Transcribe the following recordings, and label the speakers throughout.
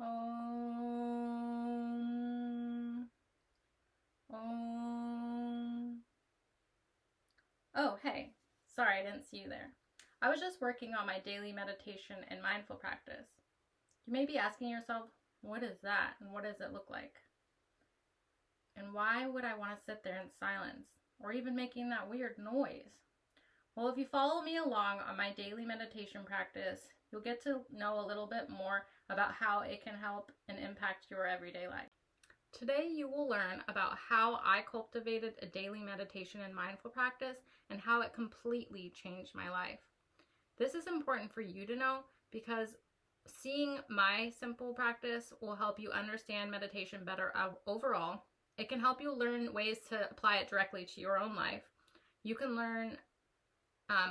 Speaker 1: Om. Om. Oh, hey. Sorry, I didn't see you there. I was just working on my daily meditation and mindful practice. You may be asking yourself, what is that and what does it look like? And why would I want to sit there in silence or even making that weird noise? Well, if you follow me along on my daily meditation practice, you'll get to know a little bit more about how it can help and impact your everyday life. Today, you will learn about how I cultivated a daily meditation and mindful practice and how it completely changed my life. This is important for you to know because seeing my simple practice will help you understand meditation better overall. It can help you learn ways to apply it directly to your own life. You can learn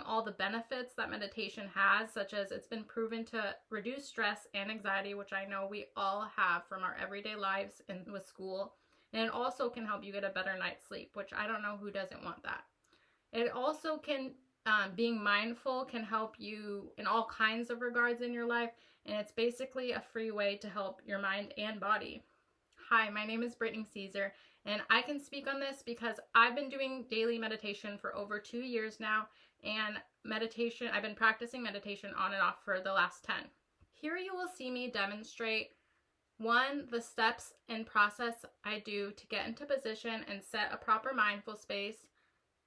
Speaker 1: all the benefits that meditation has, such as it's been proven to reduce stress and anxiety, which I know we all have from our everyday lives and with school. And it also can help you get a better night's sleep, which I don't know who doesn't want that. It also can, being mindful can help you in all kinds of regards in your life. And it's basically a free way to help your mind and body. Hi, my name is Brittany Caesar, and I can speak on this because I've been doing daily meditation for over 2 years now, and I've been practicing meditation on and off for the last 10. Here you will see me demonstrate 1, the steps and process I do to get into position and set a proper mindful space,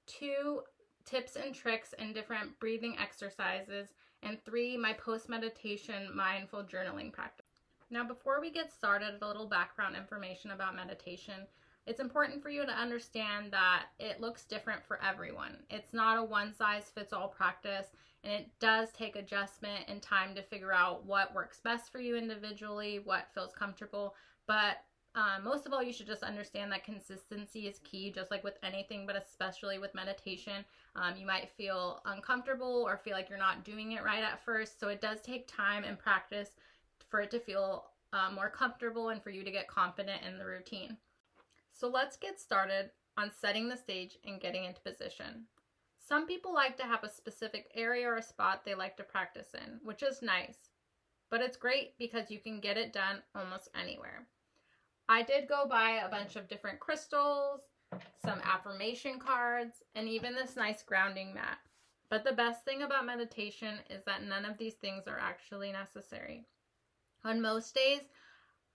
Speaker 1: 2, tips and tricks and different breathing exercises, and 3, my post-meditation mindful journaling practice. Now, before we get started, a little background information about meditation. It's important for you to understand that it looks different for everyone. It's not a one-size-fits-all practice, and it does take adjustment and time to figure out what works best for you individually, what feels comfortable. But most of all, you should just understand that consistency is key, just like with anything, but especially with meditation. You might feel uncomfortable or feel like you're not doing it right at first, so it does take time and practice for it to feel more comfortable and for you to get confident in the routine. So let's get started on setting the stage and getting into position. Some people like to have a specific area or a spot they like to practice in, which is nice, but it's great because you can get it done almost anywhere. I did go buy a bunch of different crystals, some affirmation cards, and even this nice grounding mat. But the best thing about meditation is that none of these things are actually necessary. On most days,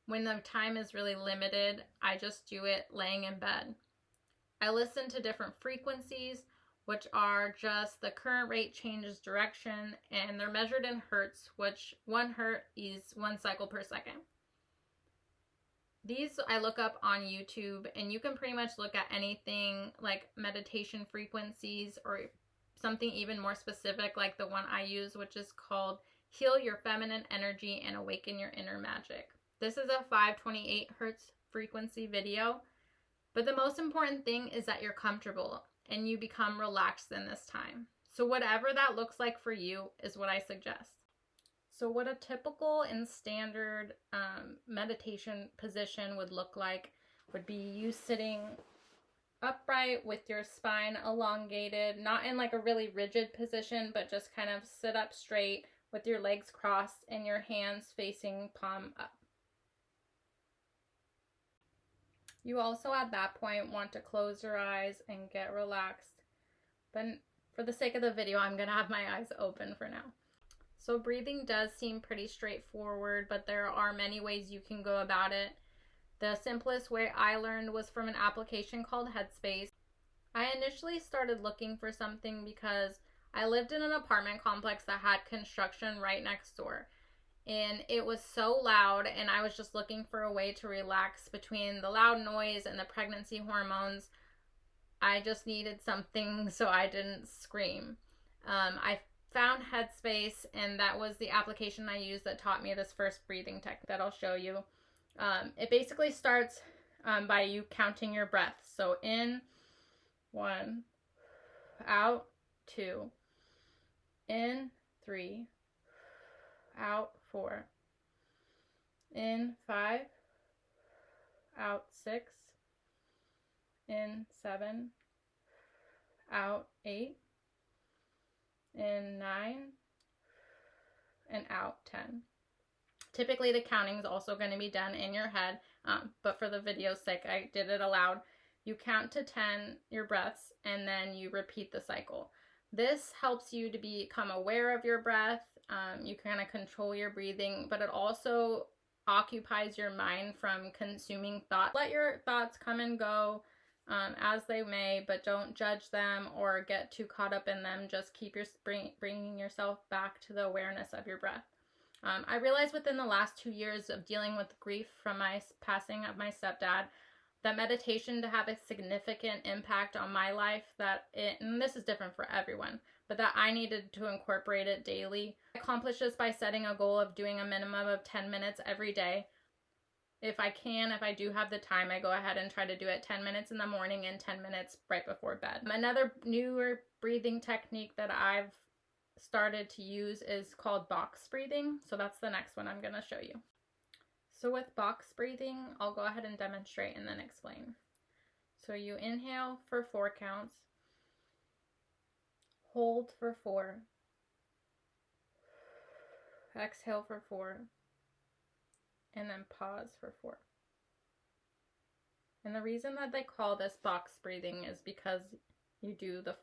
Speaker 1: when the time is really limited, I just do it laying in bed. I listen to different frequencies, which are just the current rate changes direction, and they're measured in hertz, which 1 hertz is 1 cycle per second. These I look up on YouTube, and you can pretty much look at anything like meditation frequencies or something even more specific like the one I use, which is called Heal Your Feminine Energy and Awaken Your Inner Magic. This is a 528 hertz frequency video, but the most important thing is that you're comfortable and you become relaxed in this time. So whatever that looks like for you is what I suggest. So what a typical and standard meditation position would look like would be you sitting upright with your spine elongated, not in like a really rigid position, but just kind of sit up straight with your legs crossed and your hands facing palm up. You also at that point want to close your eyes and get relaxed. But for the sake of the video, I'm going to have my eyes open for now. So breathing does seem pretty straightforward, but there are many ways you can go about it. The simplest way I learned was from an application called Headspace. I initially started looking for something because I lived in an apartment complex that had construction right next door. And it was so loud, and I was just looking for a way to relax between the loud noise and the pregnancy hormones. I just needed something so I didn't scream. I found Headspace, and that was the application I used that taught me this first breathing technique that I'll show you. It basically starts by you counting your breath. So in 1, out 2, in 3, out 4, in 5, out 6, in 7, out 8, in 9, and out 10. Typically the counting is also going to be done in your head, but for the video's sake, I did it aloud. You count to 10 your breaths, and then you repeat the cycle. This helps you to become aware of your breath. You kind of control your breathing, but it also occupies your mind from consuming thought. Let your thoughts come and go as they may, but don't judge them or get too caught up in them. Just keep bringing yourself back to the awareness of your breath. I realized within the last 2 years of dealing with grief from my passing of my stepdad, that meditation to have a significant impact on my life, and this is different for everyone, but that I needed to incorporate it daily. I accomplish this by setting a goal of doing a minimum of 10 minutes every day. If I do have the time, I go ahead and try to do it 10 minutes in the morning and 10 minutes right before bed. Another newer breathing technique that I've started to use is called box breathing. So that's the next one I'm going to show you. So with box breathing, I'll go ahead and demonstrate and then explain. So you inhale for 4 counts, hold for 4, exhale for 4, and then pause for 4. And the reason that they call this box breathing is because you do the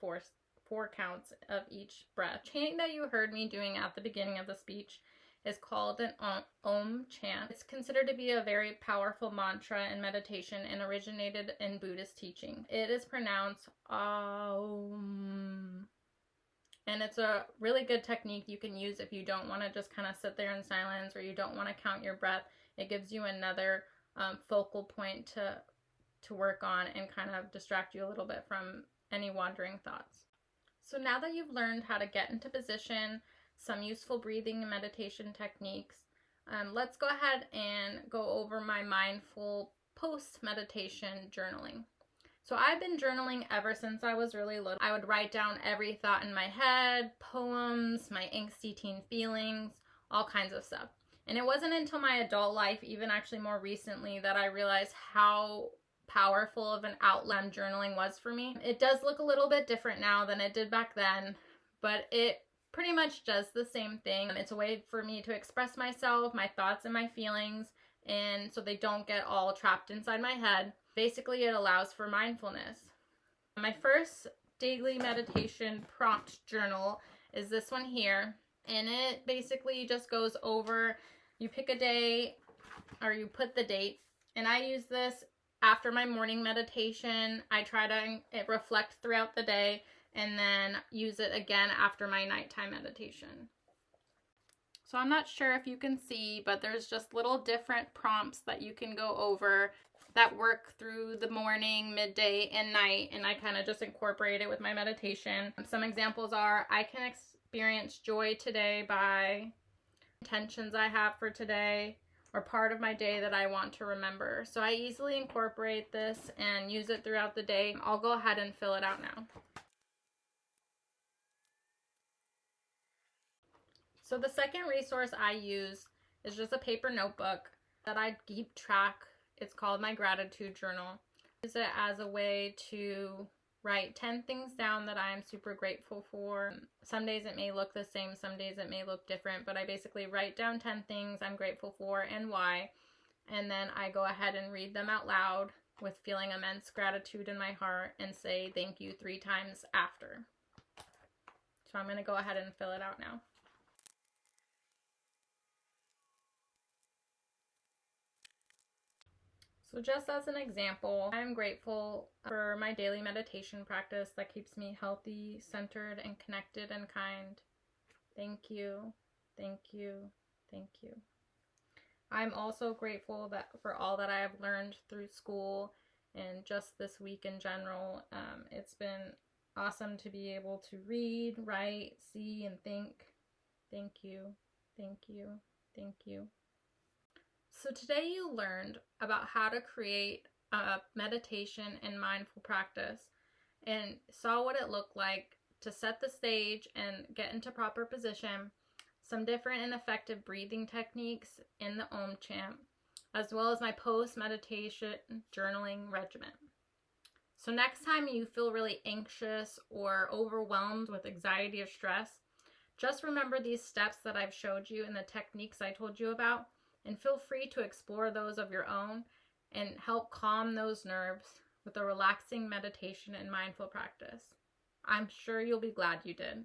Speaker 1: four counts of each breath. The chant that you heard me doing at the beginning of the speech is called an Om chant. It's considered to be a very powerful mantra in meditation and originated in Buddhist teaching. It is pronounced Om. And it's a really good technique you can use if you don't want to just kind of sit there in silence or you don't want to count your breath. It gives you another focal point to work on and kind of distract you a little bit from any wandering thoughts. So now that you've learned how to get into position, some useful breathing and meditation techniques, let's go ahead and go over my mindful post-meditation journaling. So I've been journaling ever since I was really little. I would write down every thought in my head, poems, my angsty teen feelings, all kinds of stuff. And it wasn't until my adult life, even actually more recently, that I realized how powerful of an outlet journaling was for me. It does look a little bit different now than it did back then, but it pretty much does the same thing. It's a way for me to express myself, my thoughts and my feelings, and so they don't get all trapped inside my head. Basically, it allows for mindfulness. My first daily meditation prompt journal is this one here, and it basically just goes over, you pick a day or you put the date, and I use this after my morning meditation. I try to reflect throughout the day and then use it again after my nighttime meditation. So I'm not sure if you can see, but there's just little different prompts that you can go over that work through the morning, midday, and night, and I kind of just incorporate it with my meditation. Some examples are, I can experience joy today by intentions I have for today, or part of my day that I want to remember. So I easily incorporate this and use it throughout the day. I'll go ahead and fill it out now. So the second resource I use is just a paper notebook that I keep track. It's called my gratitude journal. I use it as a way to write 10 things down that I'm super grateful for. Some days it may look the same, some days it may look different, but I basically write down 10 things I'm grateful for and why, and then I go ahead and read them out loud with feeling immense gratitude in my heart and say thank you 3 times after. So I'm going to go ahead and fill it out now. So just as an example, I'm grateful for my daily meditation practice that keeps me healthy, centered, and connected and kind. Thank you, thank you, thank you. I'm also grateful for all that I have learned through school and just this week in general. It's been awesome to be able to read, write, see, and think. Thank you, thank you, thank you. So today you learned about how to create a meditation and mindful practice and saw what it looked like to set the stage and get into proper position, some different and effective breathing techniques in the Om chant, as well as my post-meditation journaling regimen. So next time you feel really anxious or overwhelmed with anxiety or stress, just remember these steps that I've showed you and the techniques I told you about, and feel free to explore those of your own and help calm those nerves with a relaxing meditation and mindful practice. I'm sure you'll be glad you did.